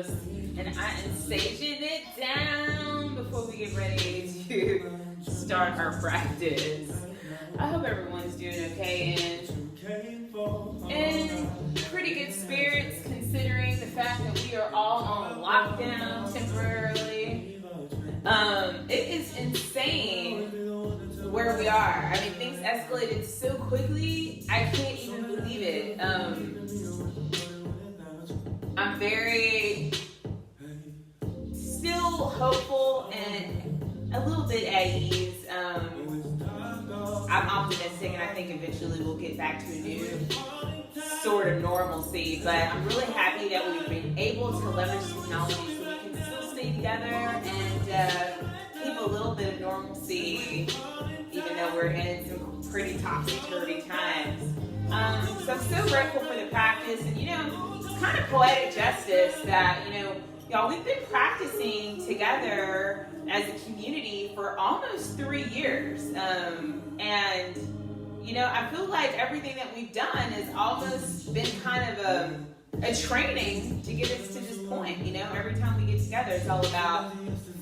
close, and I am saging it down before we get ready to start our practice. I hope everyone's doing okay and in pretty good spirits, considering the fact that we are all on lockdown temporarily. It is insane where we are. I mean, things escalated so quickly, I can't even believe it. I'm very still hopeful and a little bit at ease. I'm optimistic, and I think eventually we'll get back to a new sort of normalcy. But I'm really happy that we've been able to leverage technology so we can still stay together and keep a little bit of normalcy, even though we're in some pretty topsy-turvy times. So I'm so grateful for the practice, and it's kind of poetic justice that, y'all, we've been practicing together as a community for almost 3 years. And I feel like everything that we've done has almost been kind of a training to get us to this point. Every time we get together, it's all about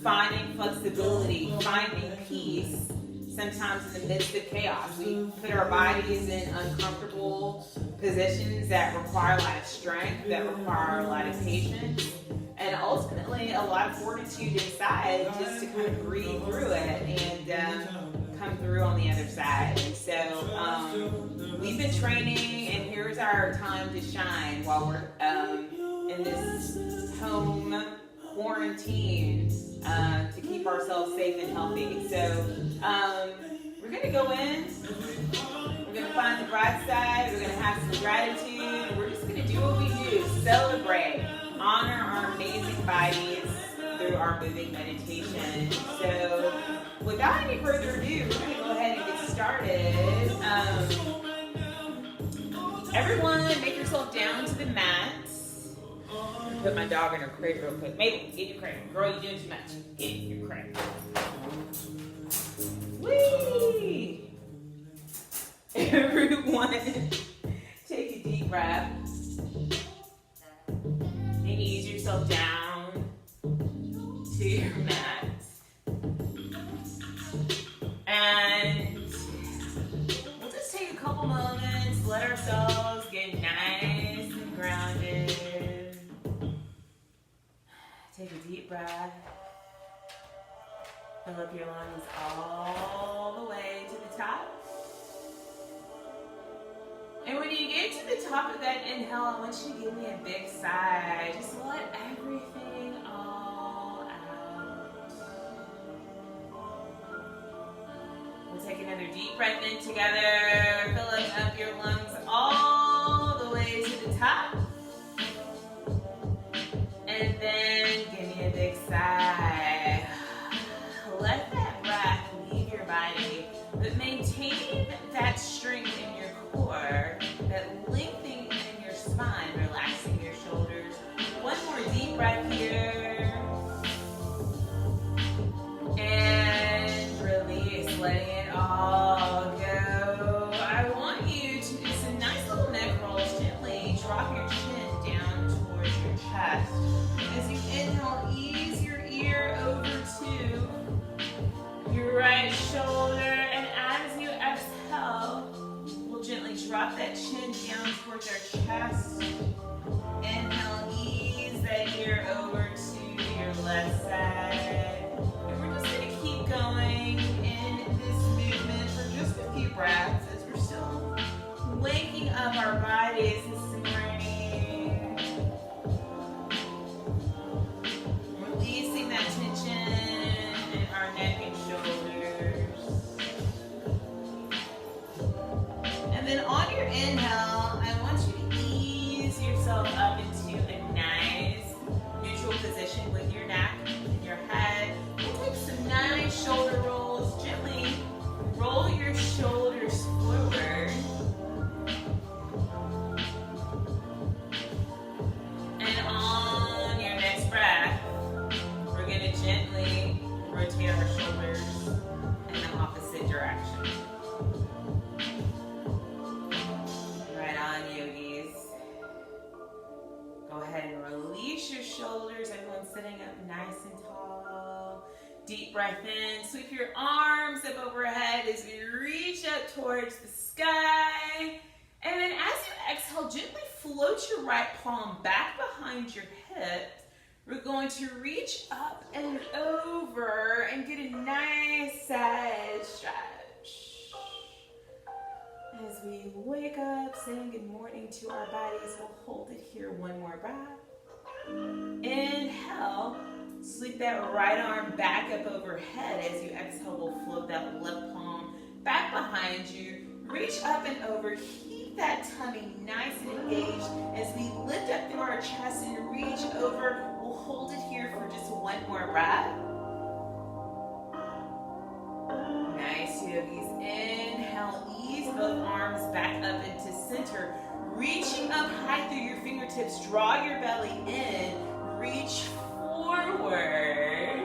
finding flexibility, finding peace, sometimes in the midst of chaos. We put our bodies in uncomfortable positions that require a lot of strength, that require a lot of patience, and ultimately a lot of fortitude inside just to kind of breathe through it and come through on the other side. And so we've been training, and here's our time to shine while we're in this home quarantine to keep ourselves safe and healthy. So we're going to go in, we're going to find the bright side, we're going to have some gratitude, and we're just going to do what we do: celebrate, honor our amazing bodies through our moving meditation. So without any further ado, we're going to go ahead and get started. Everyone, make yourself down to the mat. Put my dog in her crate real quick. Mabel, get your crate. Girl, you're doing too much. Get your crate. Whee! Everyone, take a deep breath. And ease yourself down to your mat. And we'll just take a couple moments, let ourselves get nice and grounded. Take a deep breath. Fill up your lungs all the way to the top. And when you get to the top of that inhale, I want you to give me a big sigh. Just let everything all out. We'll take another deep breath in together. Fill up your lungs all the way to the top. And then give me a big sigh. Let that breath leave your body, but maintain that strength in your core, that lengthening in your spine, relaxing your shoulders. One more deep breath here. And release, letting it all go. I want you to do some nice little neck rolls. Gently drop your chin down towards your chest. As you inhale, ease your ear over to your right shoulder, and as you exhale, we'll gently drop that chin down towards our chest. Inhale, ease that ear over to your left side. And we're just going to keep going in this movement for just a few breaths as we're still waking up our bodies this morning. Releasing that tension in our neck and shoulders. And then on your inhale, I want you to ease yourself up into a nice neutral position with your neck shoulders. Everyone sitting up nice and tall. Deep breath in. Sweep your arms up overhead as we reach up towards the sky. And then as you exhale, gently float your right palm back behind your hips. We're going to reach up and over and get a nice side stretch. As we wake up, saying good morning to our bodies, we'll hold it here. One more breath. Inhale, sweep that right arm back up overhead. As you exhale, we'll float that left palm back behind you. Reach up and over. Keep that tummy nice and engaged as we lift up through our chest and reach over. We'll hold it here for just one more breath. Nice, yogis. Inhale, ease both arms back up into center. Reaching up high through your fingertips. Draw your belly in. Reach forward.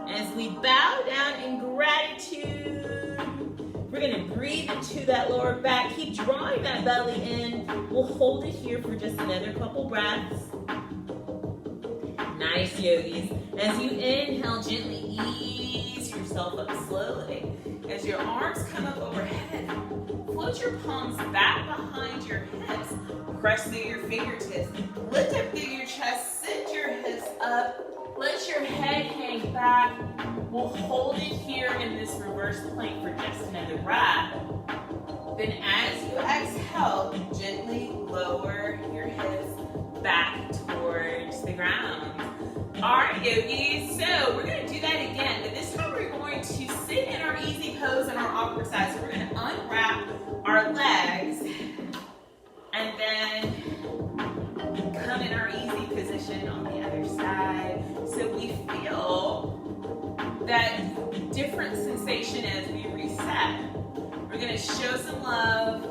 As we bow down in gratitude. We're going to breathe into that lower back. Keep drawing that belly in. We'll hold it here for just another couple breaths. Nice, yogis. As you inhale, gently ease yourself up slowly. As your arms come up overhead, float your palms back behind your hips. Press through your fingertips. Lift up through your chest. Sit your hips up. Let your head hang back. We'll hold it here in this reverse plank for just another breath. Then as you exhale, gently lower your hips back towards the ground. All right, yogis, so we're going to do that again, but this time we're going to sit in our easy pose on our awkward side. So we're going to unwrap our legs and then come in our easy position on the other side. So we feel that different sensation as we reset. We're going to show some love,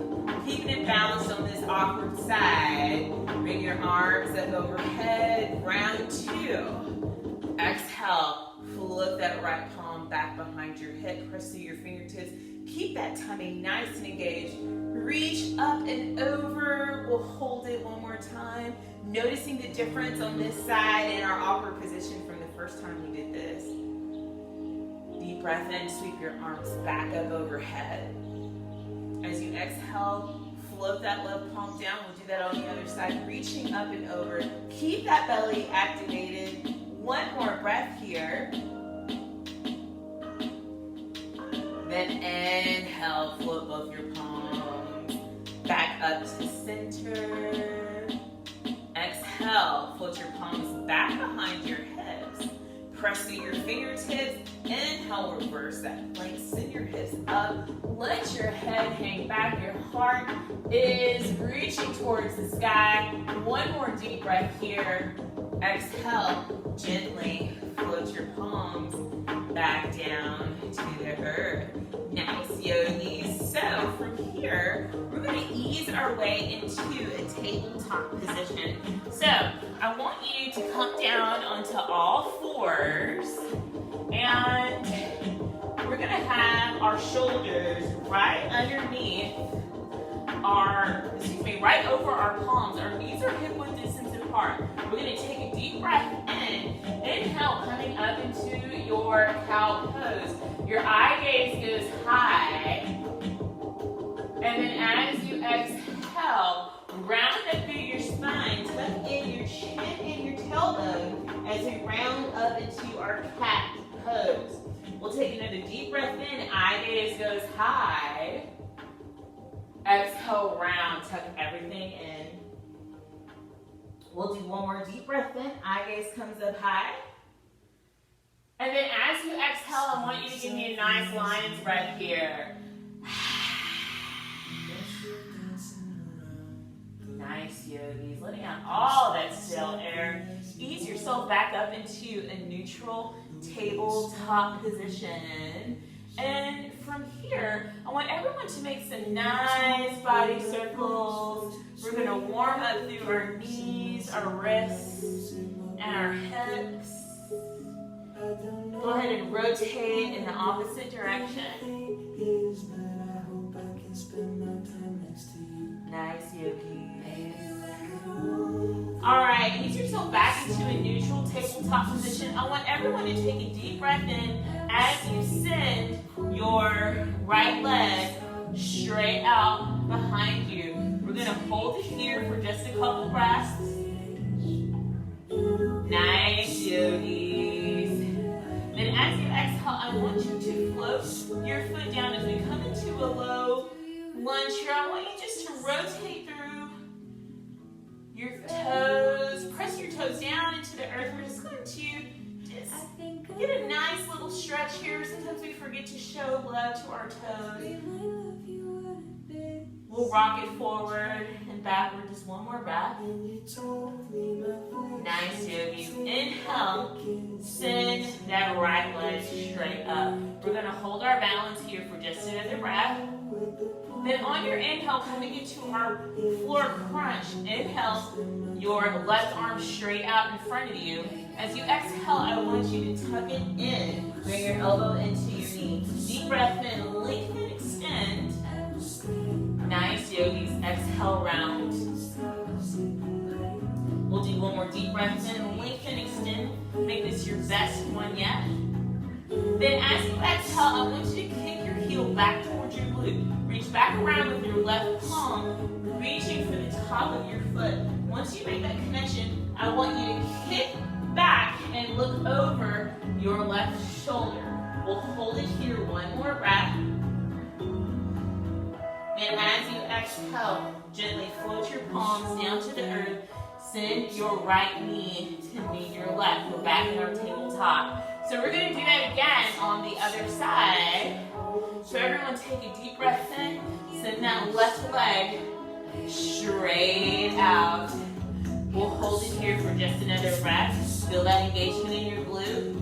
keeping it balanced on this awkward side. Bring your arms up overhead, round two. Exhale, float that right palm back behind your hip, press through your fingertips. Keep that tummy nice and engaged. Reach up and over. We'll hold it one more time. Noticing the difference on this side in our awkward position from the first time we did this. Deep breath in, sweep your arms back up overhead. As you exhale, float that left palm down. We'll do that on the other side, reaching up and over. Keep that belly activated. One more breath here. Then inhale, float both your palms back up to center. Exhale, float your palms back behind your hips. Press through your fingertips. Inhale, reverse that plank. Send your hips up. Let your head hang back. Your heart is reaching towards the sky. One more deep breath here. Exhale, gently float your palms back down to the earth. Nice, yogis. So from here, we're going to ease our way into a tabletop position. So I want you to come down onto all fours, and we're going to have our shoulders right underneath right over our palms. Our knees are hip width distance apart. We're going to take a deep breath in. Inhale, coming up into your cow pose. Your eye gaze goes high. And then as you exhale, round up through your spine. Tuck in your chin and your tailbone as we round up into our cat pose. We'll take another deep breath in. Eye gaze goes high. Exhale, round. Tuck everything in. We'll do one more deep breath in. Eye gaze comes up high. And then as you exhale, I want you to give me a nice lion's breath here. Nice, yogis. Letting out all that stale air. Ease yourself back up into a neutral tabletop position. And from here, I want everyone to make some nice body circles. We're going to warm up through our knees, our wrists, and our hips. Go ahead and rotate in the opposite direction. Nice, yogis. All right, ease yourself back into a neutral tabletop position. I want everyone to take a deep breath in as you send your right leg straight out behind you. We're going to hold it here for just a couple breaths. Nice, yogis. Then as you exhale, I want you to float your foot down as we come into a low lunge here. I want you just to rotate through your toes. Press your toes down into the earth. We're just going to just get a nice little stretch here. Sometimes we forget to show love to our toes. We'll rock it forward and backward. Just one more breath. Nice, yogis. Inhale. Send that right leg straight up. We're going to hold our balance here for just another breath. Then on your inhale, coming into our floor crunch, inhale your left arm straight out in front of you. As you exhale, I want you to tuck it in. Bring your elbow into your knee. Deep breath in, lengthen, extend. Nice, yogis. Exhale, round. We'll do one more deep breath in, lengthen, extend. Make this your best one yet. Then as you exhale, I want you to kick your heel back towards your glute. Reach back around with your left palm, reaching for the top of your foot. Once you make that connection, I want you to kick back and look over your left shoulder. We'll hold it here, one more breath. And as you exhale, gently float your palms down to the earth. Send your right knee to meet your left. We're back in our tabletop. So we're going to do that again on the other side. So everyone take a deep breath in. Send that left leg straight out. We'll hold it here for just another breath. Feel that engagement in your glute.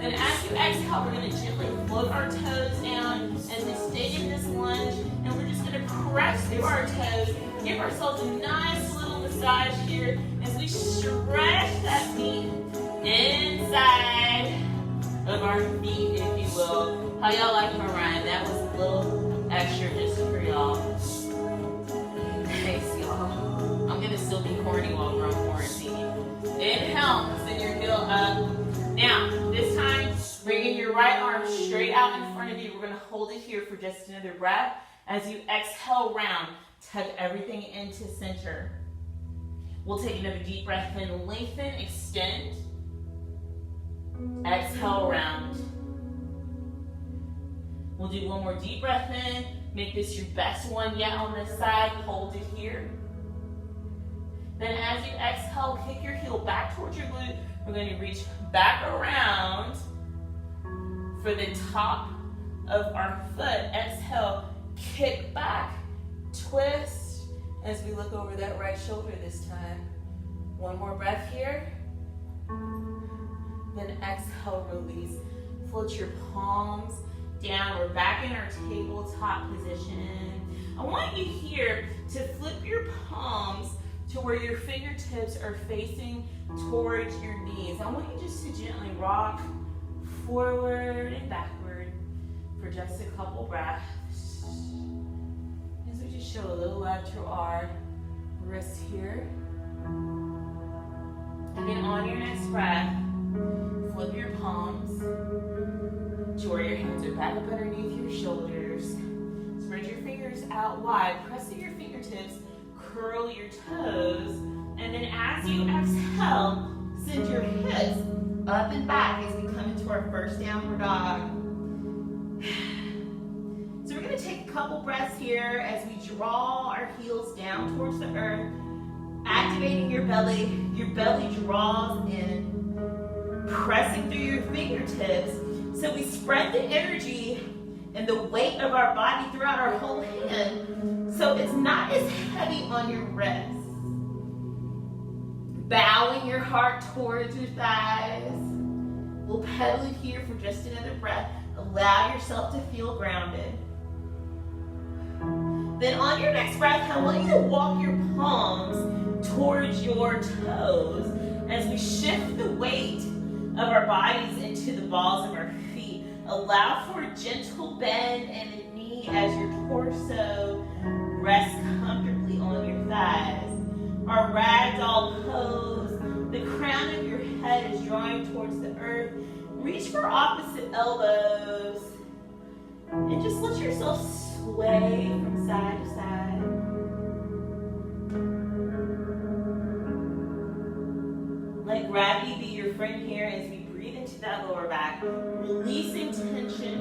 Then as you exhale, we're going to gently float our toes down as we stay in this lunge. And we're just going to press through our toes. Give ourselves a nice little massage here as we stretch that knee inside of our feet, if you will. How y'all like my rhyme? That was a little extra just for y'all. Thanks, y'all. I'm going to still be corny while we're on quarantine. Inhale, send your heel up. Now, this time, bringing your right arm straight out in front of you. We're going to hold it here for just another breath. As you exhale round, tug everything into center. We'll take another deep breath in, lengthen, extend. Exhale round. We'll do one more deep breath in. Make this your best one yet on this side. Hold it here. Then as you exhale, kick your heel back towards your glute. We're going to reach back around for the top of our foot. Exhale, kick back, twist as we look over that right shoulder this time. One more breath here. Then exhale, release. Float your palms down. We're back in our tabletop position. I want you here to flip your palms to where your fingertips are facing towards your knees. I want you just to gently rock forward and backward for just a couple breaths. As we just show a little love to our wrists here. And then on your next breath, flip your palms to where your hands are back up underneath your shoulders. Spread your fingers out wide. Press through your fingertips. Curl your toes. And then as you exhale, send your hips up and back as we come into our first downward dog. So we're going to take a couple breaths here as we draw our heels down towards the earth. Activating your belly. Your belly draws in. Pressing through your fingertips. So we spread the energy and the weight of our body throughout our whole hand. So it's not as heavy on your wrists. Bowing your heart towards your thighs. We'll pedal it here for just another breath. Allow yourself to feel grounded. Then on your next breath, I want you to walk your palms towards your toes as we shift the weight of our bodies into the balls of our feet. Allow for a gentle bend in the knee as your torso rests comfortably on your thighs. Our ragdoll pose, the crown of your head is drawing towards the earth. Reach for opposite elbows. And just let yourself sway from side to side. Let gravity be your friend here as we breathe into that lower back, releasing tension.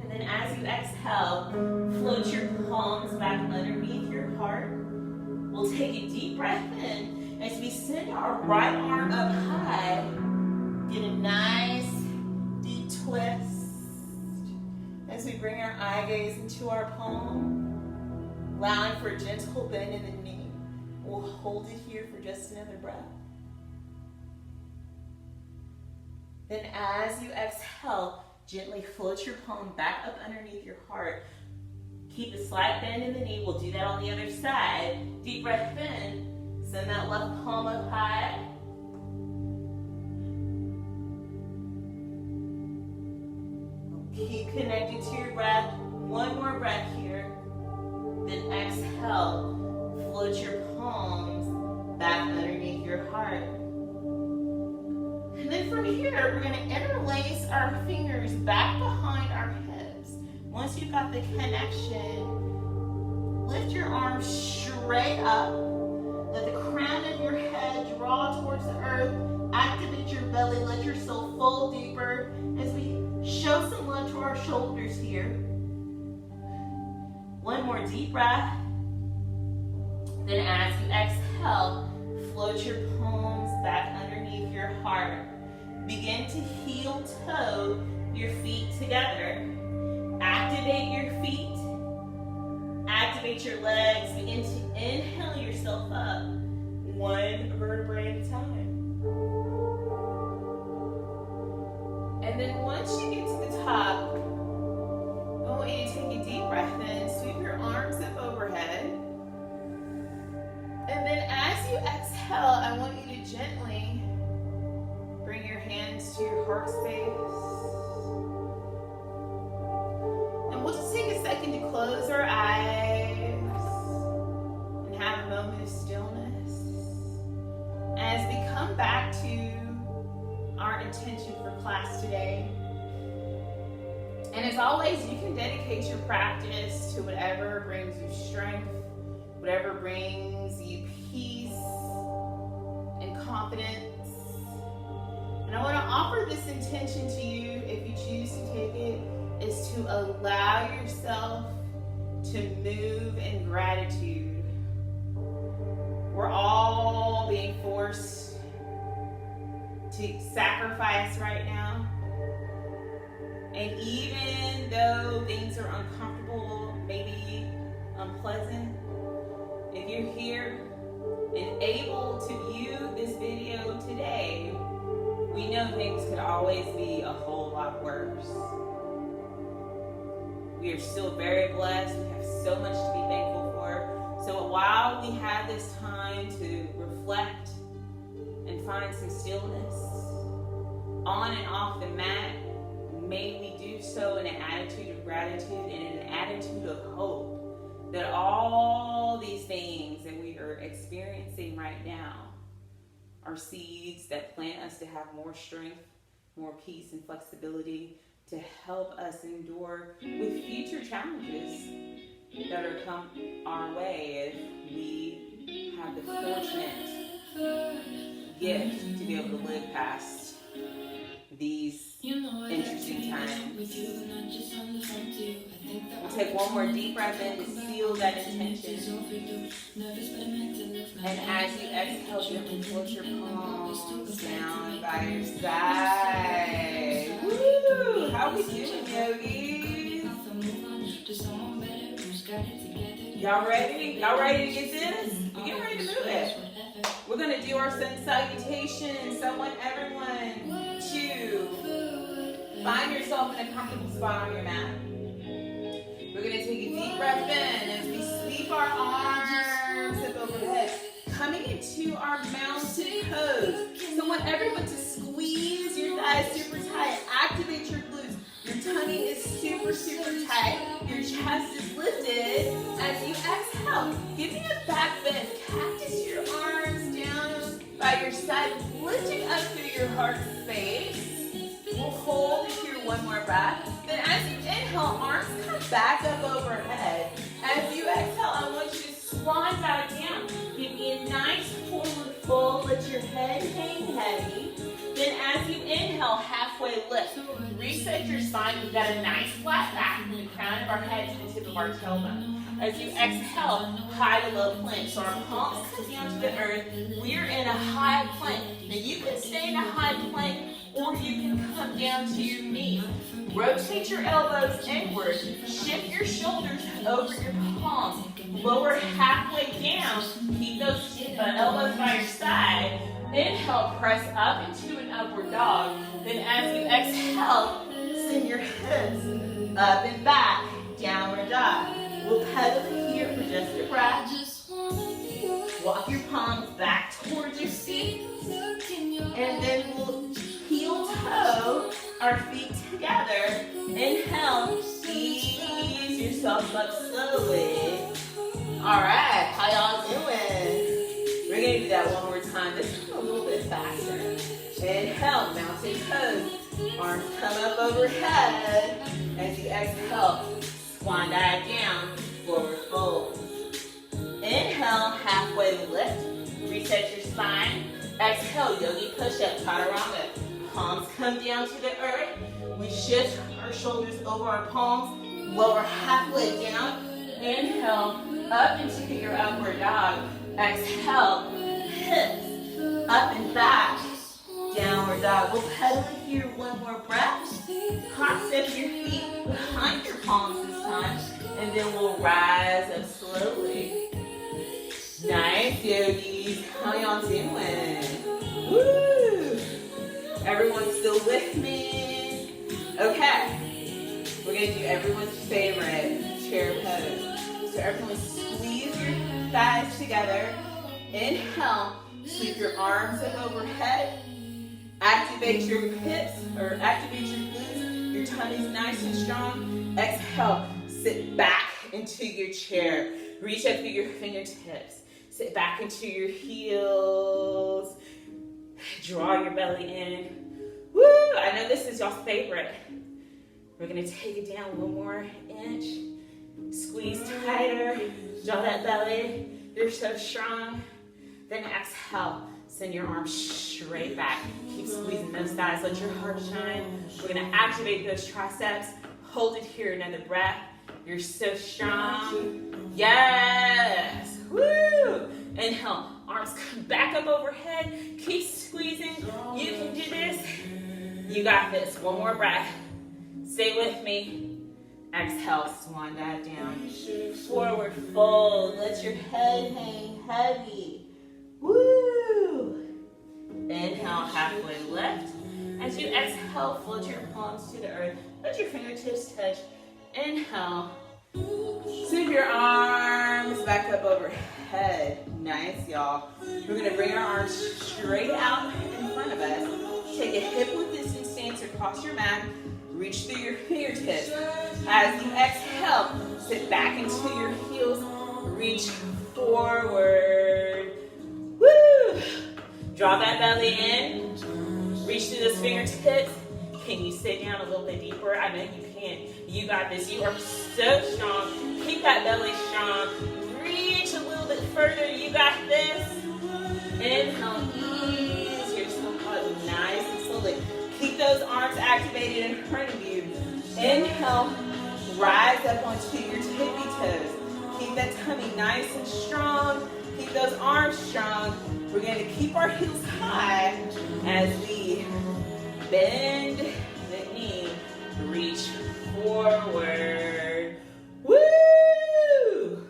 And then as you exhale, float your palms back underneath your heart. We'll take a deep breath in as we send our right arm up high. Get a nice deep twist as we bring our eye gaze into our palm, allowing for a gentle bend in the knee. We'll hold it here for just another breath. Then as you exhale, gently float your palm back up underneath your heart. Keep a slight bend in the knee. We'll do that on the other side. Deep breath in. Send that left palm up high. Keep connected to your breath. One more breath here. Then exhale. Float your palms back underneath your heart. And then from here, we're going to interlace our fingers back behind our hips. Once you've got the connection, lift your arms straight up. Let the crown of your head draw towards the earth. Activate your belly. Let yourself fold deeper as we show some love to our shoulders here. One more deep breath. Then as you exhale, float your palms back underneath your heart. Begin to heel toe your feet together. Activate your feet. Activate your legs. Begin to inhale yourself up, one vertebrae at a time. And then once you get to the top, I want you to take a deep breath in, sweep your arms up overhead. And then as you exhale, I want you to gently bring your hands to your heart space. And we'll just take a second to close our eyes and have a moment of stillness as we come back to our intention for class today. And as always, you can dedicate your practice to whatever brings you strength, whatever brings you peace and confidence. And I want to offer this intention to you, if you choose to take it, is to allow yourself to move in gratitude. We're all being forced to sacrifice right now. And even though things are uncomfortable, maybe unpleasant, if you're here and able to view this video today, we know things could always be a whole lot worse. We are still very blessed. We have so much to be thankful for. So while we have this time to reflect and find some stillness on and off the mat, may we do so in an attitude of gratitude and in an attitude of hope that all these things that we are experiencing right now are seeds that plant us to have more strength, more peace and flexibility to help us endure with future challenges that are come our way if we have the fortunate gift to be able to live past these interesting times. We'll take one more deep breath in to seal that intention. And as you exhale, gently float your palms down by your side. Woo! How we doing, yogis? Y'all ready? Y'all ready to get this? We're getting ready to move it. We're going to do our sun salutation. Someone, everyone, to find yourself in a comfortable spot on your mat. We're going to take a deep breath in as we sweep our arms up overhead, coming into our mountain pose. So I want everyone to squeeze your thighs super tight. Activate your glutes. Your tummy is super, super tight. Your chest is lifted. As you exhale, give me a back bend. Cactus your arms your heart space. We'll hold it here one more breath. Then as you inhale, arms come back up overhead. As you exhale, I want you to swan back down. Give me a nice forward fold. Let your head hang heavy. Then as you inhale, halfway lift. Reset your spine. We've got a nice flat back from the crown of our head to the tip of our tailbone. As you exhale, high to low plank. So our palms come down to the earth. We're in a high plank. Now you can stay in a high plank or you can come down to your knees. Rotate your elbows inward. Shift your shoulders over your palms. Lower halfway down. Keep those elbows by your side. Inhale, press up into an upward dog. Then as you exhale, send your hips up and back, downward dog. We'll pedal here for just a breath. Walk your palms back towards your feet. And then we'll heel toe our feet together. Inhale, ease yourself up slowly. All right, how y'all doing? We're gonna do that one more time. This is a little bit faster. Inhale, mountain pose. Arms come up overhead. As you exhale, swan dive down, forward fold. Inhale, halfway lift. Reset your spine. Exhale, yogi push-up, chaturanga. Palms come down to the earth. We shift our shoulders over our palms. Lower halfway down. Inhale, up into your upward dog. Exhale, hips up and back, downward dog. We'll pedal it here one more breath. Hop step your feet behind your palms this time, and then we'll rise up slowly. Nice, yogis. How y'all doing? Woo! Everyone's still with me? Okay. We're gonna do everyone's favorite chair pose. So everyone squeeze your thighs together. Inhale, sweep your arms up overhead. Activate your hips or activate your glutes. Your tummy's nice and strong. Exhale, sit back into your chair. Reach up through your fingertips. Sit back into your heels. Draw your belly in. Woo! I know this is y'all's favorite. We're gonna take it down one more inch. Squeeze tighter. Draw that belly. You're so strong. Then exhale. Send your arms straight back. Keep squeezing those thighs. Let your heart shine. We're going to activate those triceps. Hold it here. Another breath. You're so strong. Yes. Woo. Inhale. Arms come back up overhead. Keep squeezing. You can do this. You got this. One more breath. Stay with me. Exhale. Swan dive down. Forward fold. Let your head hang heavy. Woo! Inhale, halfway lift. As you exhale, float your palms to the earth. Let your fingertips touch. Inhale. Sweep your arms back up overhead. Nice, y'all. We're going to bring our arms straight out in front of us. Take a hip width distance stance across your mat. Reach through your fingertips. As you exhale, sit back into your heels. Reach forward. Woo! Draw that belly in. Reach through those fingertips. Can you sit down a little bit deeper? I know you can. You got this. You are so strong. Keep that belly strong. Reach a little bit further. You got this. Inhale. Ease yourself up nice and slowly. Keep those arms activated in front of you. Inhale. Rise up onto your tippy toes. Keep that tummy nice and strong. Keep those arms strong. We're going to keep our heels high as we bend the knee. Reach forward. Woo!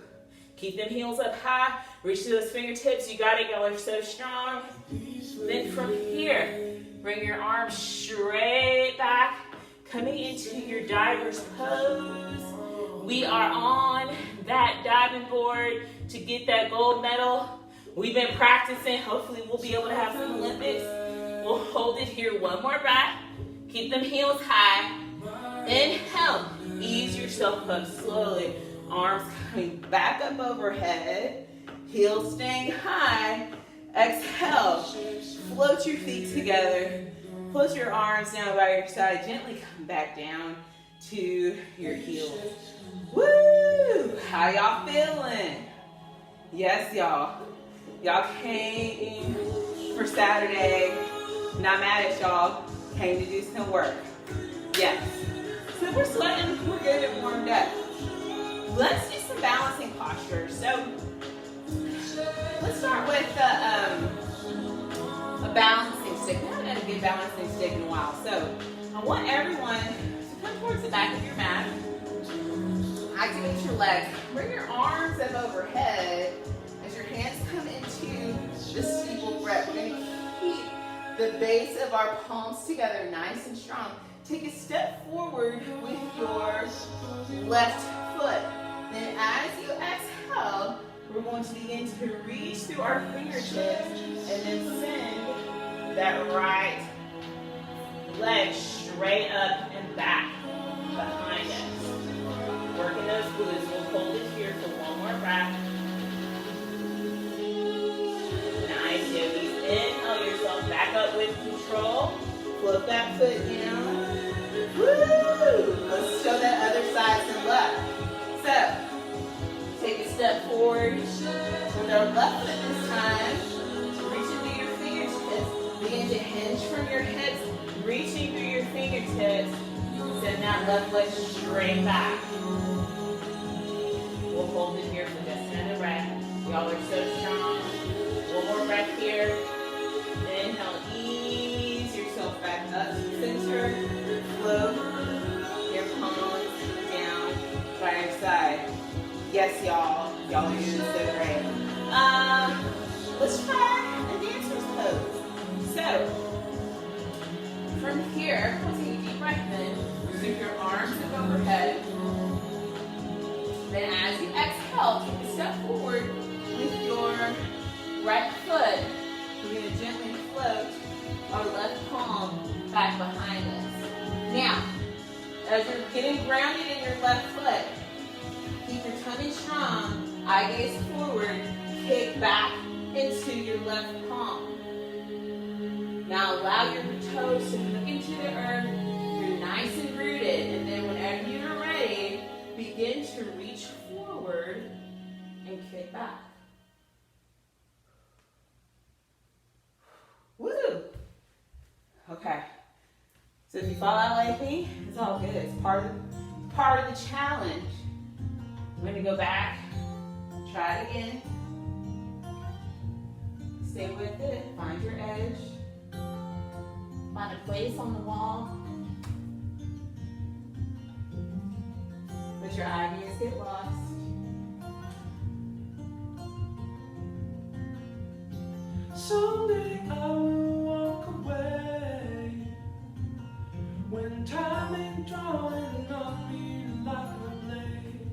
Keep them heels up high. Reach to those fingertips. You got it. Y'all are so strong. Then from here, bring your arms straight back. Coming into your diver's pose. We are on that diving board to get that gold medal. We've been practicing. Hopefully we'll be able to have some Olympics. We'll hold it here one more breath. Keep them heels high. Inhale. Ease yourself up slowly. Arms coming back up overhead. Heels staying high. Exhale, float your feet together. Float your arms down by your side. Gently come back down to your heels. Woo! How y'all feeling? Yes, y'all. Y'all came for Saturday. Not mad at y'all. Came to do some work. Yes. So we're sweating. We're good and warmed up. Let's do some balancing postures. So let's start with a balancing stick. We haven't had a good balancing stick in a while. So I want everyone to come towards the back of your mat. Activate your legs. Bring your arms up overhead as your hands come into the steeple grip. We're going to keep the base of our palms together nice and strong. Take a step forward with your left foot. Then as you exhale, we're going to begin to reach through our fingertips and then send that right leg straight up and back behind us. Working those glutes. We'll hold it here for one more breath. Nice, yogis. Inhale yourself back up with control. Float that foot down. Woo! Let's show that other side some love. So, take a step forward with our left foot this time. Reach into your fingertips. Begin to hinge from your hips. Reaching through your fingertips. Send that left leg straight back. We'll hold it here for just another breath. Y'all are so strong. One more breath here. Inhale, ease yourself back up to the center. Float your palms down by your side. Yes, y'all. Y'all are doing so great. Let's try a dancer's pose. So, from here, we'll take a deep breath in. Sweep your arms up overhead. Then as you exhale, take a step forward with your right foot. We're going to gently float our left palm back behind us. Now, as you're getting grounded in your left foot, keep your tummy strong, eye gaze forward, kick back into your left palm. Now allow your toes to look into the earth. You're nice and rooted, and then whenever you're ready, begin to reach forward and kick back. Woo! Okay. So if you fall out like me, it's all good. It's part of the challenge. I'm going to go back, try it again. Stay with it. Find your edge. Find a place on the wall. Let your ideas get lost. Someday I will walk away when time ain't drawing on me like a blade.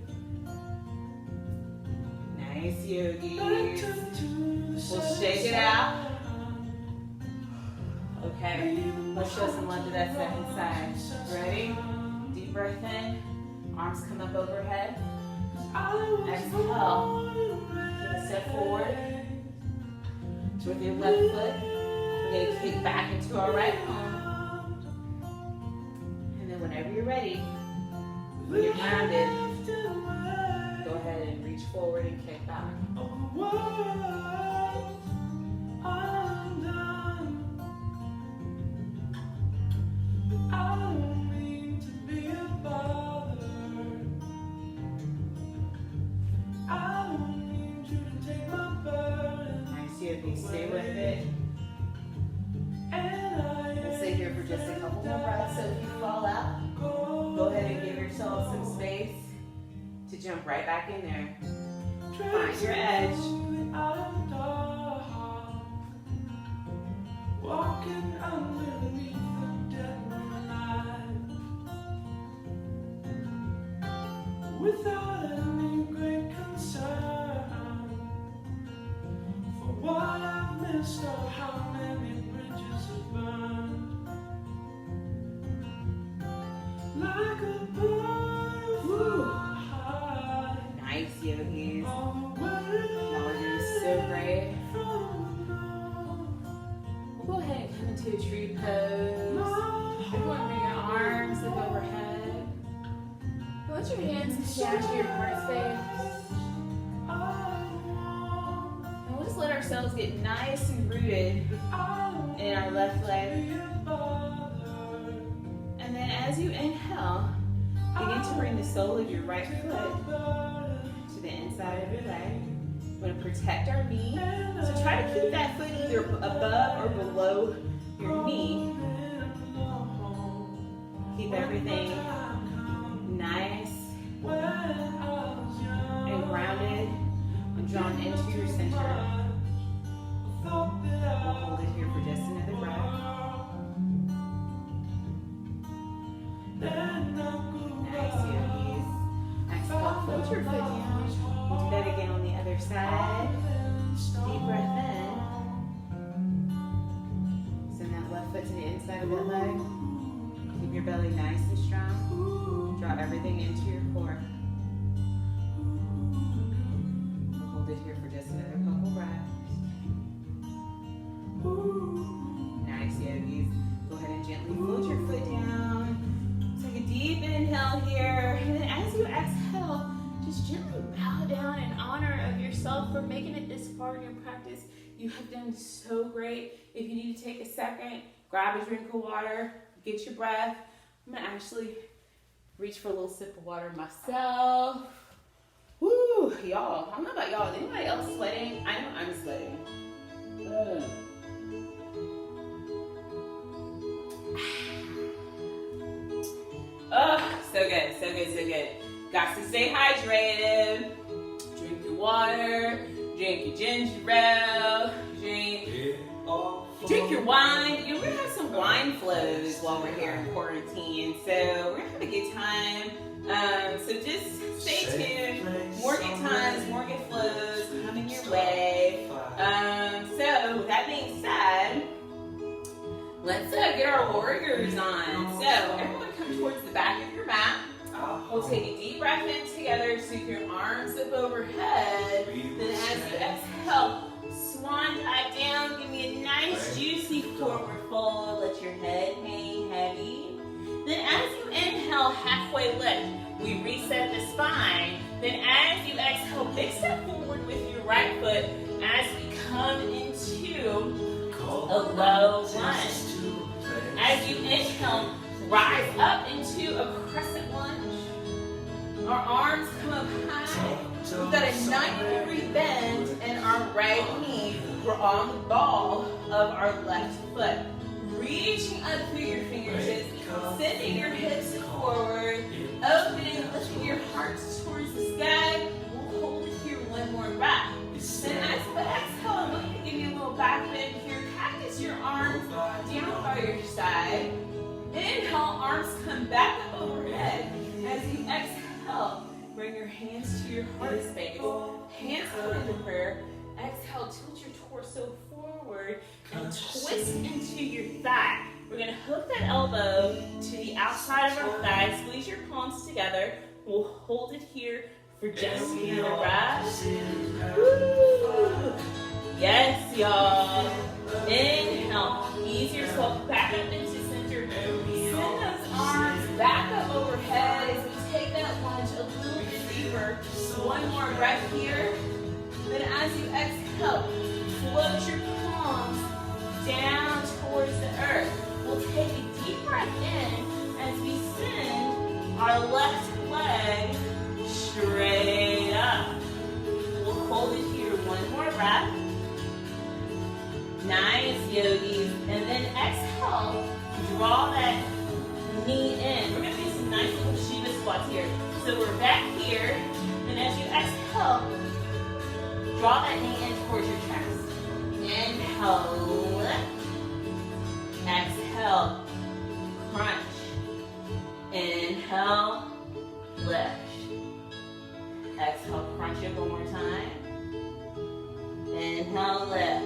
Nice, yogis. We'll shake it out. Okay, let's show some love to that second side. Ready? Deep breath in. Arms come up overhead. Exhale. Take a step forward. With your left foot, we're going to kick back into our right palm. And then whenever you're ready, when you're grounded, go ahead and reach forward and kick back. Stay with it. We'll stay here for just a couple more breaths. So if you fall out, go ahead and give yourself some space to jump right back in there. Find your edge. Walking underneath the dead moonlight without any great concern for what I've missed or how many bridges have burned. Like a bird fly. Nice, yogis. Y'all are doing so great. to a tree pose. Everyone bring your arms up overhead. Let your hands come down to your heart space. And we'll just let ourselves get nice and rooted in our left leg. And then as you inhale, begin to bring the sole of your right foot to the inside of your leg. We're going to protect our knee. So try to keep that foot either above or below your knee. Keep everything nice and grounded and drawn into your center. We'll hold it here for just another breath. Nice, yogis. Exhale, fold your foot down. We'll do that again on the other side. Deep breath in. Send that left foot to the inside of that leg. Keep your belly nice and strong. Draw everything into your core. We'll hold it here for just another couple breaths. Nice, yogis. Go ahead and gently float your foot down. Take a deep inhale here. And then as you exhale, just gently bow down in honor of yourself for making it this far in your practice. You have done so great. If you need to take a second, grab a drink of water, get your breath. I'm gonna actually reach for a little sip of water myself. Woo, y'all. I don't know about y'all. Is anybody else sweating? I know I'm sweating. Oh, so good, so good, so good. Got to stay hydrated. Drink your water. Drink your ginger ale. Drink your wine. You know, we're gonna have some wine flows while we're here in quarantine, so we're gonna have a good time. So just stay tuned. More good times, more good flows coming your way. So with that being said, let's get our warriors on. So everyone come towards the back of your mat. We'll take a deep breath in together, sweep your arms up overhead. Then as you exhale, swan dive down. Give me a nice juicy forward fold. Let your head hang heavy. Then as you inhale, halfway lift. We reset the spine. Then as you exhale, big step forward with your right foot as we come into a low lunge. As you inhale, rise up into a crescent lunge. Our arms come up high. We've got a 90-degree bend in our right knee. We're on the ball of our left foot. Reaching up through your fingertips, sending your hips forward, opening, lifting your heart towards the sky. We'll hold it here one more breath. Then as you exhale, I'm going to give you a little back bend here. Cactus your arms down by your side. Inhale, arms come back up overhead. As you exhale, bring your hands to your heart space. Hands go into prayer. Exhale, tilt your torso forward and twist into your thigh. We're going to hook that elbow to the outside of our thigh. Squeeze your palms together. We'll hold it here for just another breath. Woo. Yes, y'all. Inhale. Ease yourself back up into center. Send those arms back up overhead as we take that lunge a little bit deeper. One more breath here. Then as you exhale, float your palms down towards the earth. We'll take a deep breath in as we send our left leg straight up. We'll hold it here one more breath. Nice, yogis. And then exhale, draw that knee in. We're going to do some nice little Shiva squats here. So we're back here. And as you exhale, draw that knee in towards your chest. Inhale, lift. Exhale, crunch. Inhale, lift. Exhale, crunch it one more time. Inhale, lift.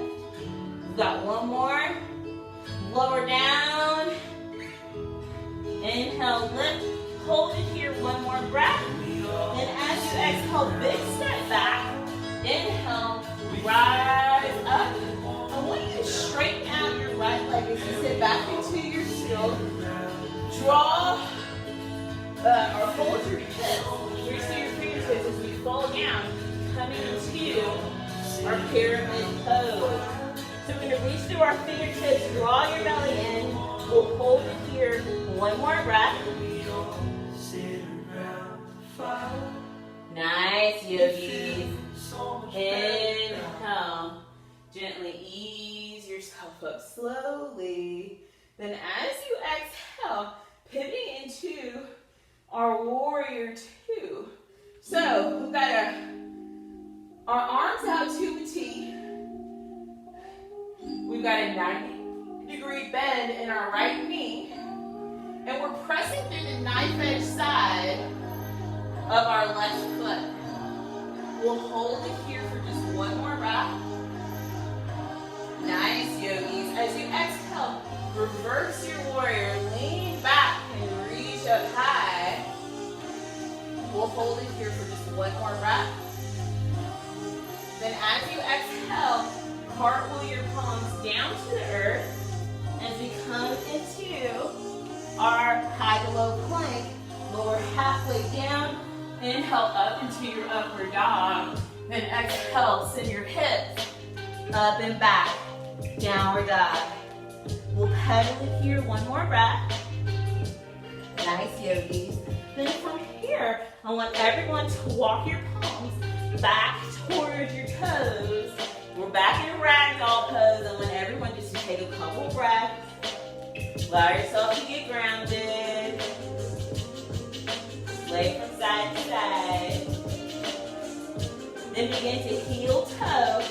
We've got one more. Lower down. Inhale, lift. Hold it here, one more breath. And as you exhale, big step back. Inhale, rise up. I want you to straighten out your right leg as you sit into our fingertips. Draw your belly in. We'll hold it here. One more breath. Nice, yogis. Inhale. Gently ease yourself up slowly. Then as you exhale, pivoting into our warrior two. So we've got our arms out to a T. We've got a 90-degree bend in our right knee. And we're pressing through the knife edge side of our left foot. We'll hold it here for just one more breath. Nice, yogis. As you exhale, reverse your warrior. Lean back and reach up high. We'll hold it here for just one more breath. Then as you exhale, cartwheel your palms down to the earth as we come into our high to low plank. Lower halfway down. Inhale up into your upward dog. Then exhale, send your hips up and back. Downward dog. We'll pedal it here. One more breath. Nice, yogis. Then from here, I want everyone to walk your palms back towards your toes. We're back in a ragdoll pose. I want everyone just to take a couple breaths. Allow yourself to get grounded. Sway from side to side. Then begin to heel toe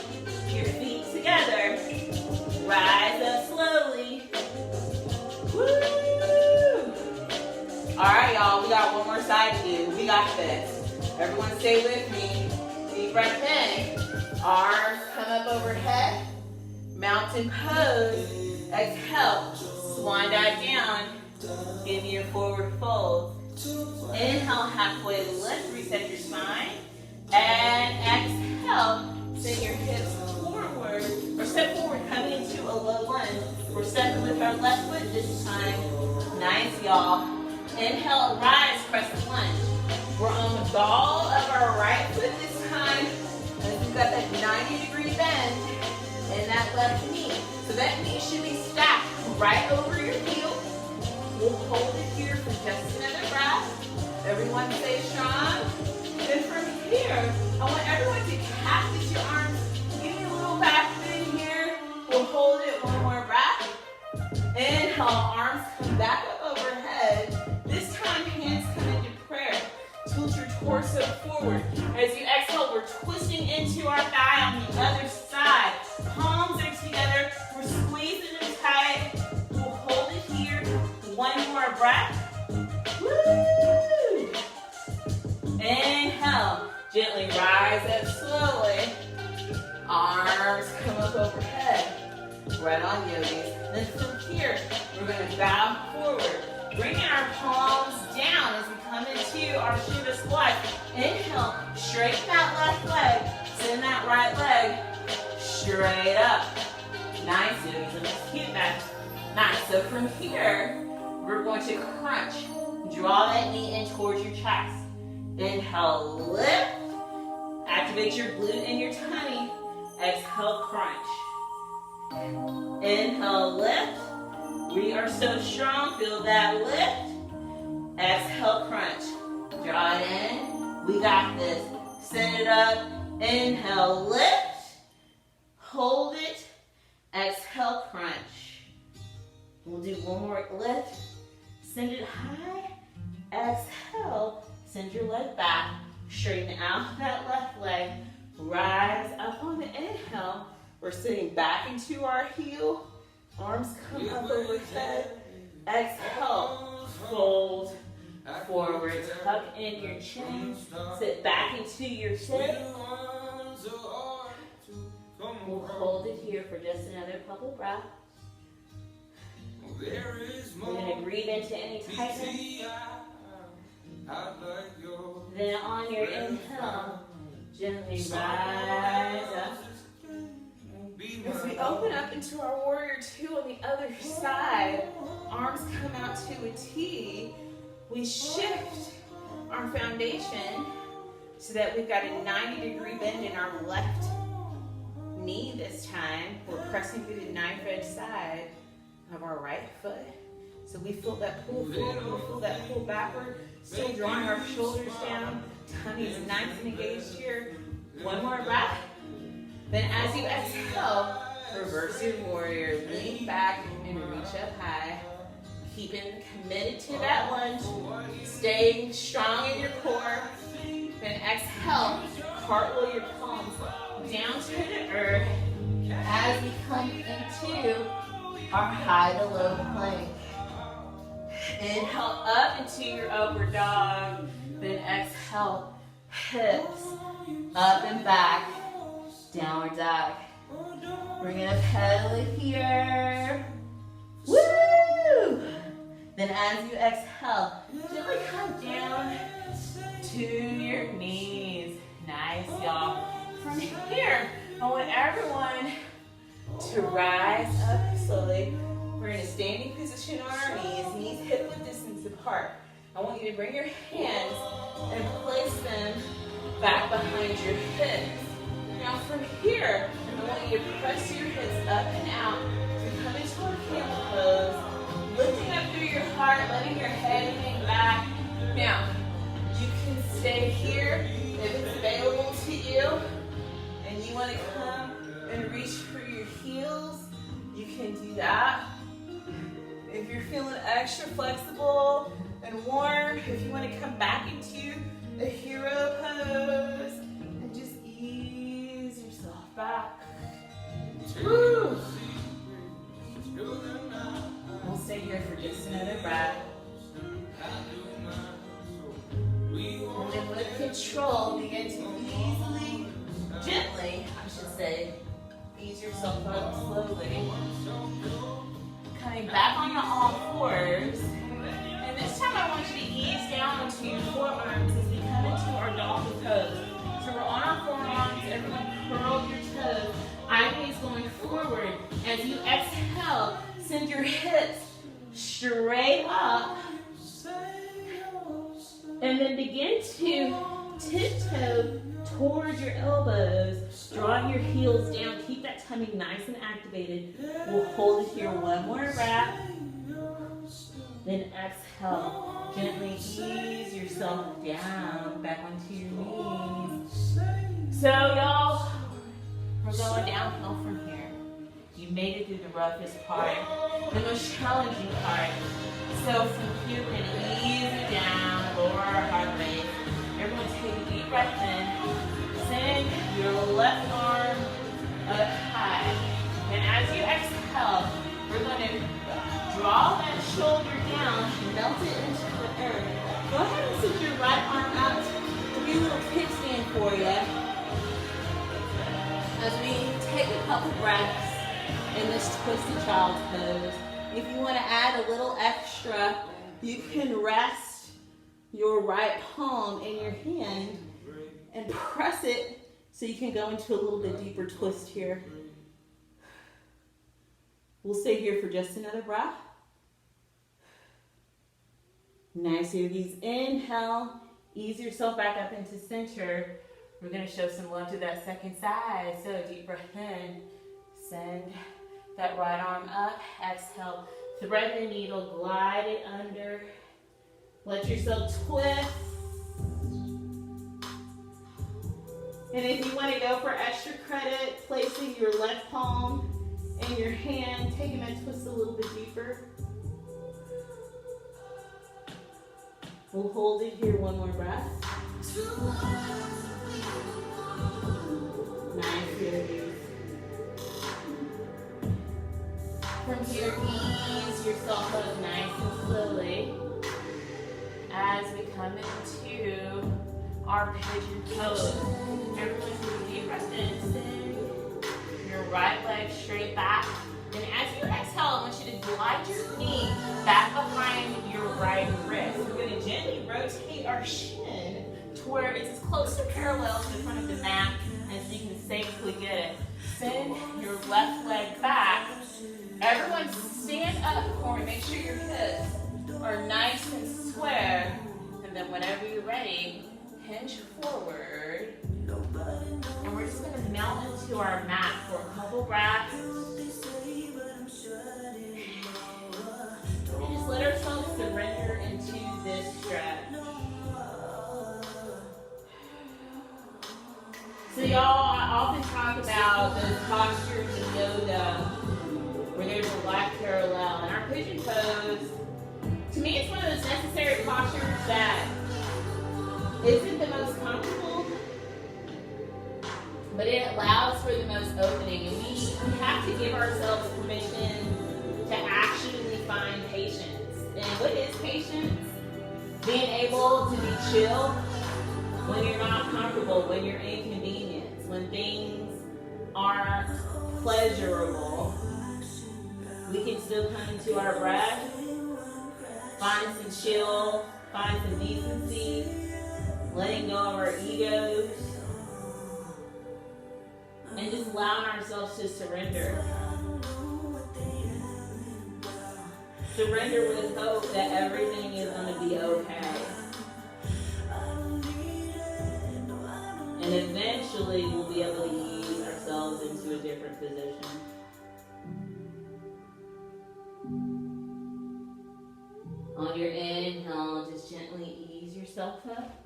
your feet together. Rise up slowly. Woo! All right, y'all, we got one more side to do. We got this. Everyone stay with me. Deep breath in. Arms come up overhead. Mountain pose. Exhale. Swan dive down. Give me your forward fold. Inhale, halfway lift. Reset your spine. And exhale. Send your hips forward. Or step forward, coming into a low lunge. We're stepping with our left foot this time. Nice, y'all. Inhale, rise, crescent lunge. We're on the ball of our right foot this time. And we've got that 90-degree bend in that left knee. So that knee should be stacked right over your heel. We'll hold it here for just another breath. Everyone stay strong. Then from here, I want everyone to cactus your arms. Give me a little back bend here. We'll hold it one more breath. Inhale, arms come back up overhead. This time, hands come into prayer. Tilt your torso forward. As you exhale, we're twisting into our thigh on the other side. Palms are together. We're squeezing them tight. We'll hold it here. One more breath. Woo! Inhale. Gently rise up slowly. Arms come up overhead. Right on, yogis. Then from here, we're going to bow forward. Bringing our palms down as we come into our Shiva squat. Inhale, straighten that left leg. Send that right leg straight up. Nice, yogis. Let me keep that. Nice. So from here, we're going to crunch. Draw that knee in towards your chest. Inhale, lift. Activate your glute and your tummy. Exhale, crunch. Inhale, lift. We are so strong. Feel that lift. Exhale, crunch. Draw it in. We got this. Send it up. Inhale, lift. Hold it. Exhale, crunch. We'll do one more lift. Send it high. Exhale. Send your leg back. Straighten out that left leg. Rise up on the inhale. We're sitting back into our heel. Arms come up overhead. Exhale. Fold forward. Tuck in your chin. Sit back into your sit. We'll hold it here for just another couple breaths. We're going to breathe into any tightness. Then on your inhale, gently rise up. As we open up into our warrior two on the other side, arms come out to a T. We shift our foundation so that we've got a 90-degree bend in our left knee this time. We're pressing through the knife edge side of our right foot. So we feel that pull forward, we feel that pull backward, still drawing our shoulders down. Tummy's nice and engaged here. One more breath. Then as you exhale, reverse your warrior. Lean back and reach up high. Keeping committed to that lunge. Staying strong in your core. Then exhale, cartwheel your palms down to the earth as we come into our high to low plank. Inhale up into your upward dog. Then exhale, hips up and back, downward dog. We're gonna pedal it here. Woo! Then as you exhale, gently come down to your knees. Nice, y'all. From here, I want everyone to rise up slowly. We're in a standing position on our knees hip-width distance apart. I want you to bring your hands and place them back behind your hips. Now from here, I want you to press your hips up and out to come into a camel pose. Lifting up through your heart, letting your head hang back. Now, you can stay here if it's available to you. And you want to come and reach for your heels, you can do that. If you're feeling extra flexible and warm, if you want to come back into a hero pose and just ease yourself back. Woo! We'll stay here for just another breath. And then with control, begin to easily, gently, I should say, ease yourself up slowly. Coming back on your all fours. And this time I want you to ease down onto your forearms as we come into our dolphin pose. So we're on our forearms, everyone curl your toes. Eye gaze going forward. As you exhale, send your hips straight up. And then begin to tiptoe towards your elbows, drawing your heels down. Keep that tummy nice and activated. We'll hold it here one more breath. Then exhale. Gently ease yourself down, back onto your knees. So y'all, we're going downhill from here. You made it through the roughest part, the most challenging part. So from here, we're gonna ease it down, lower our heart rate. Everyone take a deep breath in. Send your left arm up high. And as you exhale, we're going to draw that shoulder down, melt it into the earth. Go ahead and send your right arm out. We'll do a little kickstand for you. As we take a couple breaths in this twisted child's pose. If you want to add a little extra, you can rest your right palm in your hand and press it so you can go into a little bit deeper twist here. We'll stay here for just another breath. Nice here. These inhale, ease yourself back up into center. We're going to show some love to that second side. So deep breath in, send that right arm up, exhale, thread the needle, glide it under, let yourself twist. And if you want to go for extra credit, placing your left palm in your hand, taking that twist a little bit deeper. We'll hold it here one more breath. Nice here. From here, ease yourself up nice and slowly as we come into our pigeon pose. Everyone take a deep breath in. Send your right leg straight back. And as you exhale, I want you to glide your knee back behind your right wrist. We're going to gently rotate our shin to where it's as close to parallel to the front of the mat as you can safely get it. Send your left leg back. Everyone stand up for me. Make sure your hips are nice and square. And then whenever you're ready, hinge forward. And we're just gonna melt into our mat for a couple breaths. And just let ourselves surrender into this stretch. So y'all, I often talk about those postures in yoga where there's a black parallel. And our pigeon pose, to me, it's one of those necessary postures that isn't the most comfortable, but it allows for the most opening. And we have to give ourselves permission to actually find patience. And what is patience? Being able to be chill when you're not comfortable, when you're inconvenienced, when things aren't pleasurable. We can still come into our breath, find some chill, find some decency, letting go of our egos, and just allowing ourselves to surrender. Surrender with hope that everything is going to be okay. And eventually we'll be able to ease ourselves into a different position. On your inhale, just gently ease yourself up.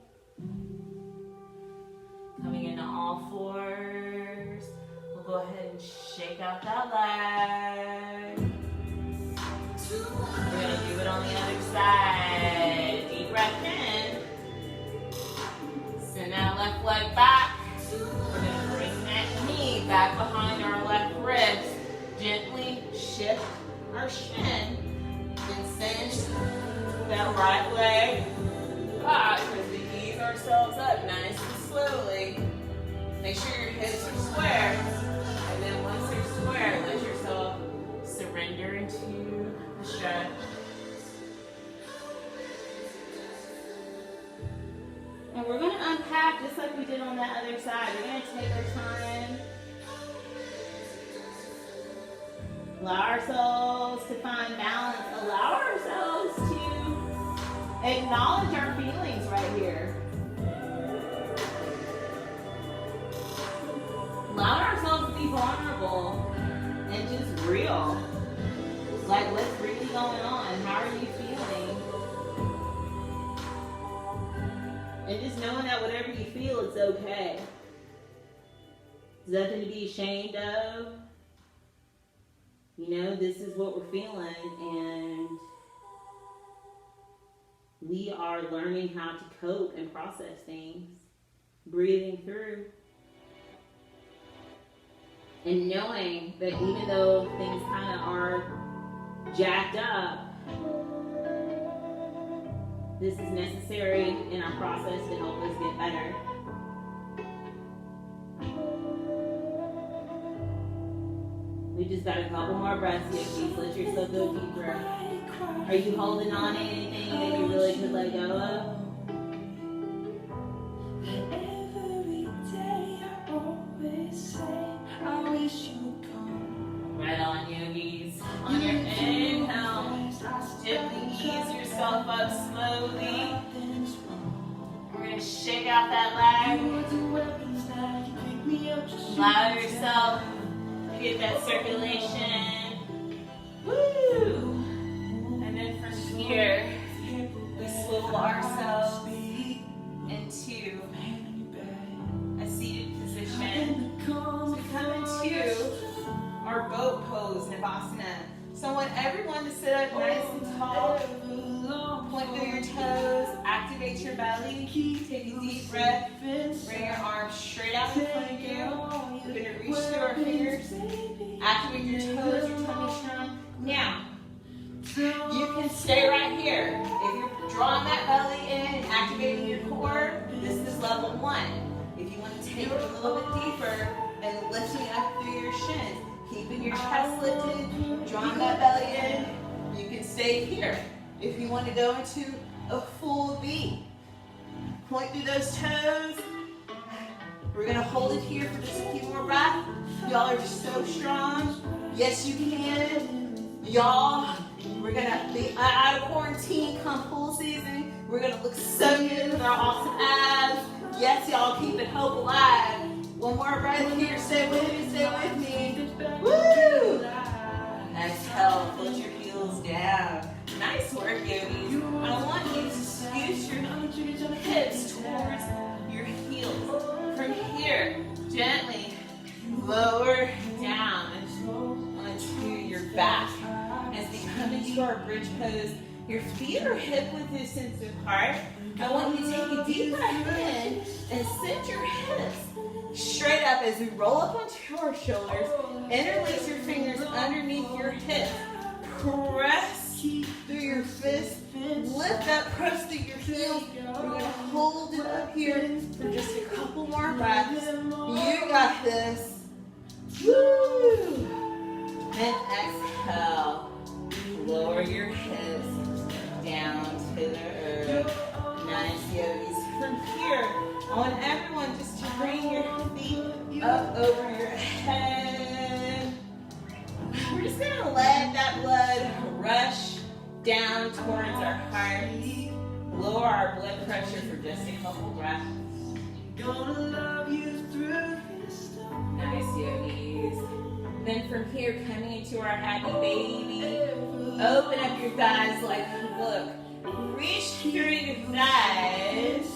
Coming into all fours. We'll go ahead and shake out that leg. We're going to do it on the other side. Deep breath in. Send that left leg back. We're going to bring that knee back behind our left ribs. Gently shift our shin and send that right leg back as we ease ourselves up nice and slowly. Make sure your hips are square. And then once they're square, let yourself surrender into the stretch. And we're going to unpack just like we did on that other side. We're going to take our time. Allow ourselves to find balance. Allow ourselves to acknowledge our feelings right here. Allow ourselves to be vulnerable and just real. Like, what's really going on? How are you feeling? And just knowing that whatever you feel, it's okay. There's nothing to be ashamed of. You know, this is what we're feeling, and we are learning how to cope and process things, breathing through, and knowing that even though things kind of are jacked up, this is necessary in our process to help us get better. We just got a couple more breaths here, please. Let yourself go deeper. Are you holding on to anything that you really could let go of? Right on, yogis. On your inhale, gently ease yourself up slowly. We're going to shake out that leg. Allow yourself to get that circulation. Woo! And then from here, we swivel ourselves into a seated position. So we come into our boat pose, Navasana. So I want everyone to sit up nice and tall. Point through your toes, activate your belly, take a deep breath, bring your arms straight out in front of you. We're going to reach through our fingers, activate your toes, your tummy strong. Now, you can stay right here. If you're drawing that belly in, activating your core, this is level 1. If you want to take it a little bit deeper and lifting up through your shin, keeping your chest lifted, drawing that belly in, you can stay here. If you want to go into a full V, point through those toes. We're going to hold it here for just a few more breaths. Y'all are just so strong. Yes, you can. Y'all, we're going to be out of quarantine come pool season. We're gonna look so good with our awesome abs. Yes, y'all, keeping hope alive. One more breath here. Stay with me. Stay with me. Woo! Exhale. Put your heels down. Nice work, yogis. I want you to scoot your hips towards your heels. From here, gently lower down onto your back. As we come into our bridge pose, your feet are hip width distance apart. I want you to take a deep breath in and send your hips straight up as we roll up onto our shoulders. Interlace your fingers underneath your hips. Press through your fists. Lift up, press through your heels. We're going to hold it up here for just a couple more breaths. You got this. Woo! And exhale. Lower your hips down to the earth. Nice, yogis. From here, I want everyone just to bring your feet up over your head. We're just going to let that blood rush down towards our heart. Lower our blood pressure for just a couple breaths. Gonna love you through. Nice, yogis. Then from here, coming into our happy baby, open up your thighs like, look, reach through your thighs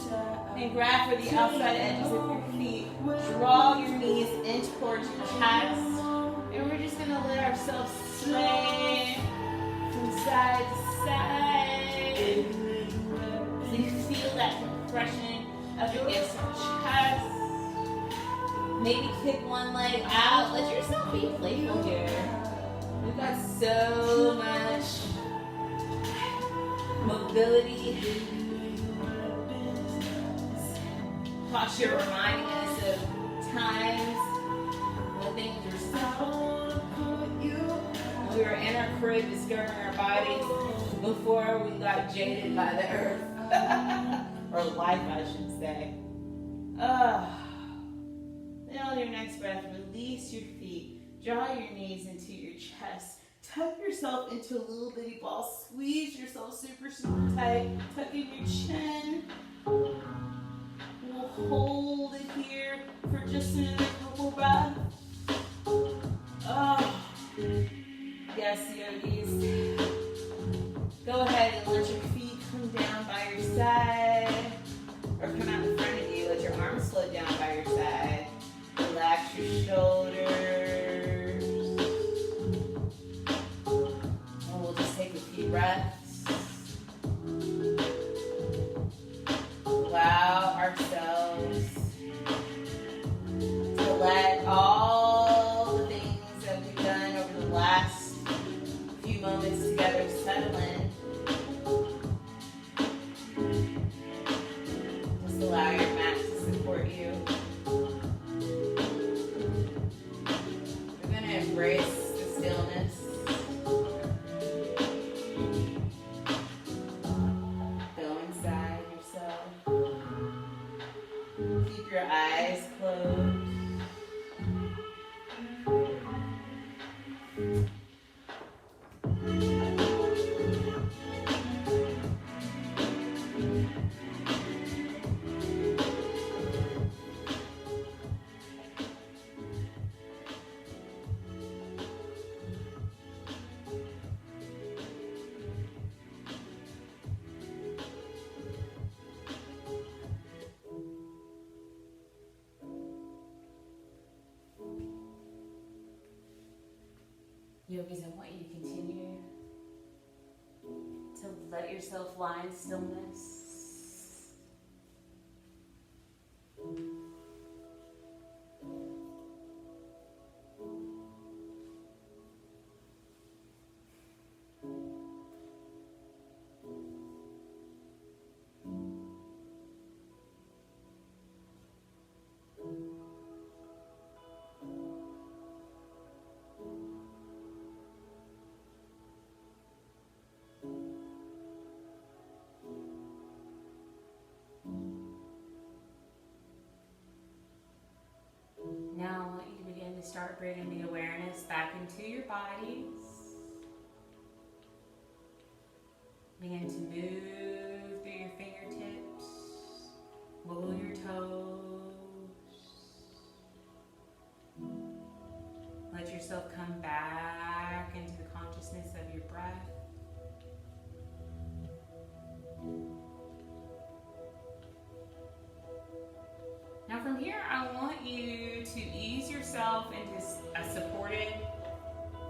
and grab for the outside edges of your feet. Draw your knees in towards your chest. And we're just gonna let ourselves sway from side to side. So you feel that compression up against your chest. Maybe kick one leg out. Let yourself be playful here. We've got so much mobility. Posture reminding us of times when things were simple. When we were in our crib discovering our bodies before we got jaded by the earth. Or life, I should say. Then on your next breath, release your feet. Draw your knees into your chest. Tuck yourself into a little bitty ball. Squeeze yourself super, super tight. Tuck in your chin. We'll hold it here for just another couple breaths. Oh, yes, yogis. Go ahead and let your feet come down by your side. Or come out in front of you. Let your arms float down by your side. Relax your shoulders. And we'll just take a few breaths. Allow ourselves to let all the things that we've done over the last few moments together settle in. Just allow your mat to support you. Embrace the stillness. Go inside yourself. Keep your eyes closed. Yogis, I want you to continue to let yourself lie in stillness. Now I want you to begin to start bringing the awareness back into your bodies. Begin to move through your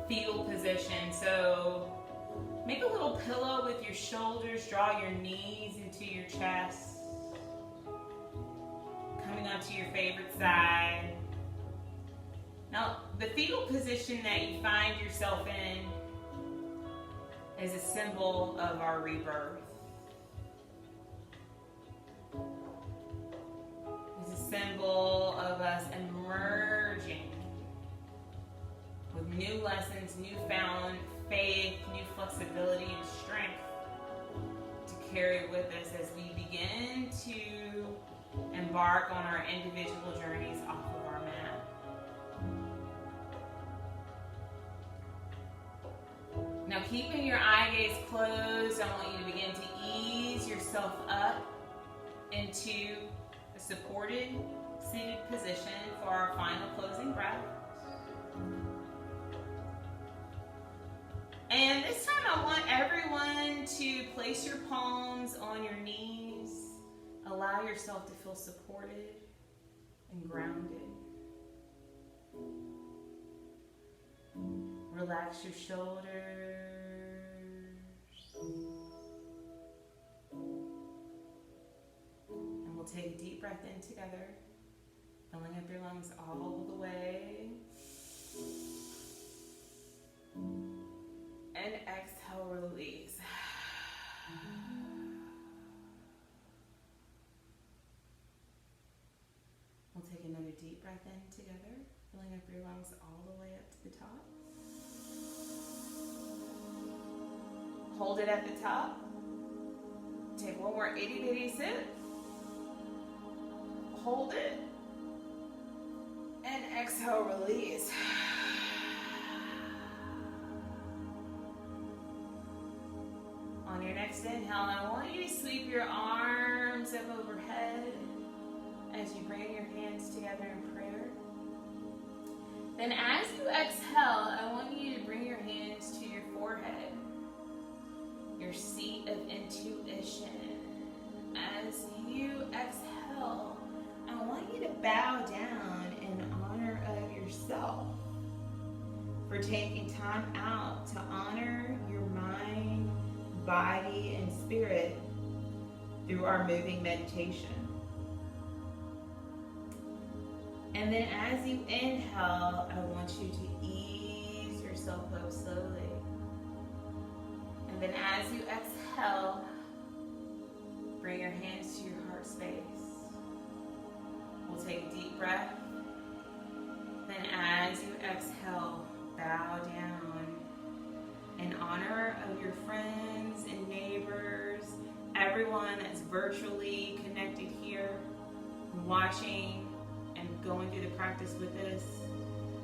fetal position. So make a little pillow with your shoulders, draw your knees into your chest, coming onto your favorite side. Now, the fetal position that you find yourself in is a symbol of our rebirth. It's a symbol of us emerging with new lessons, newfound faith, new flexibility and strength to carry with us as we begin to embark on our individual journeys off of our mat. Now, keeping your eye gaze closed, I want you to begin to ease yourself up into a supported seated position for our final closing breath. And this time I want everyone to place your palms on your knees. Allow yourself to feel supported and grounded. Relax your shoulders. And we'll take a deep breath in together, filling up your lungs all the way. And exhale, release. We'll take another deep breath in together, filling up your lungs all the way up to the top. Hold it at the top. Take one more itty bitty sip. Hold it. And exhale, release. On your next inhale, I want you to sweep your arms up overhead as you bring your hands together in prayer. Then as you exhale, I want you to bring your hands to your forehead, your seat of intuition. As you exhale, I want you to bow down in honor of yourself for taking time out to honor your mind, body, and spirit through our moving meditation. And then as you inhale, I want you to ease yourself up slowly. And then as you exhale, bring your hands to your heart space. We'll take a deep breath. Then as you exhale, bow down in honor of your friends and neighbors, everyone that's virtually connected here, watching and going through the practice with us.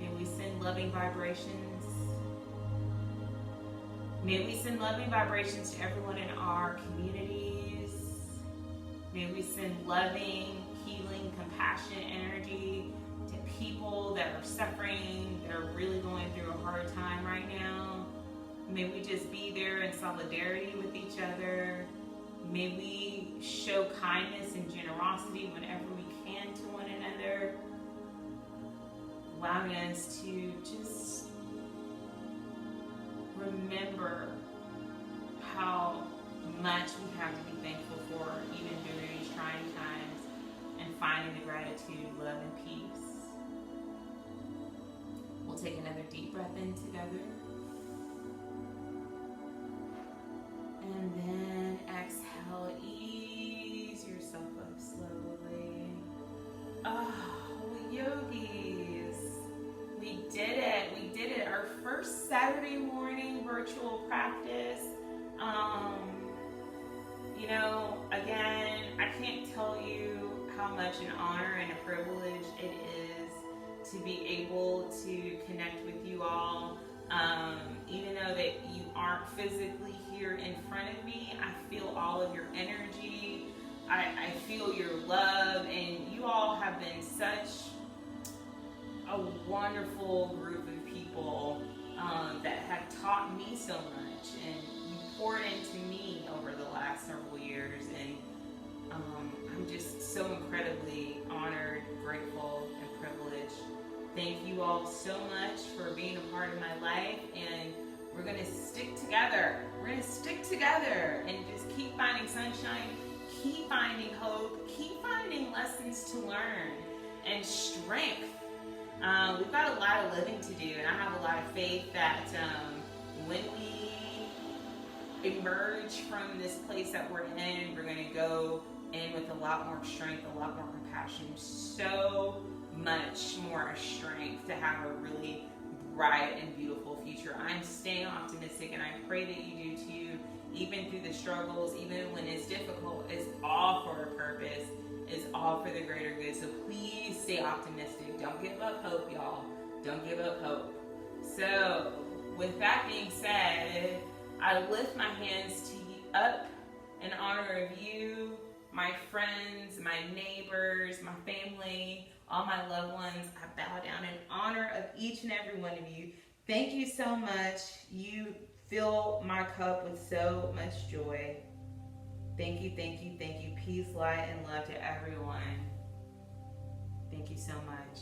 May we send loving vibrations. May we send loving vibrations to everyone in our communities. May we send loving, healing, compassionate energy to people that are suffering, that are really going through a hard time right now. May we just be there in solidarity with each other. May we show kindness and generosity whenever we can to one another, allowing us to just remember how much we have to be thankful for even during these trying times, and finding the gratitude, love, and peace. We'll take another deep breath in together. And then exhale, ease yourself up slowly. Yogis, we did it. We did it. Our first Saturday morning virtual practice. Again, I can't tell you how much an honor and a privilege it is to be able to connect with you all. Even though that you aren't physically here in front of me, I feel all of your energy. I feel your love, and you all have been such a wonderful group of people that have taught me so much, and you poured into me over the last several years, and I'm just so incredibly honored, grateful, and privileged Thank you all so much for being a part of my life, and we're going to stick together. We're going to stick together and just keep finding sunshine, keep finding hope, keep finding lessons to learn, and strength. We've got a lot of living to do, and I have a lot of faith that when we emerge from this place that we're in, we're going to go in with a lot more strength, a lot more compassion, so much more strength to have a really bright and beautiful future. I'm staying optimistic, and I pray that you do too. Even through the struggles, even when it's difficult, it's all for a purpose. It's all for the greater good. So please stay optimistic. Don't give up hope, y'all. Don't give up hope. So with that being said, I lift my hands to you up in honor of you, my friends, my neighbors, my family, all my loved ones. I bow down in honor of each and every one of you. Thank you so much. You fill my cup with so much joy. Thank you, thank you, thank you. Peace, light, and love to everyone. Thank you so much.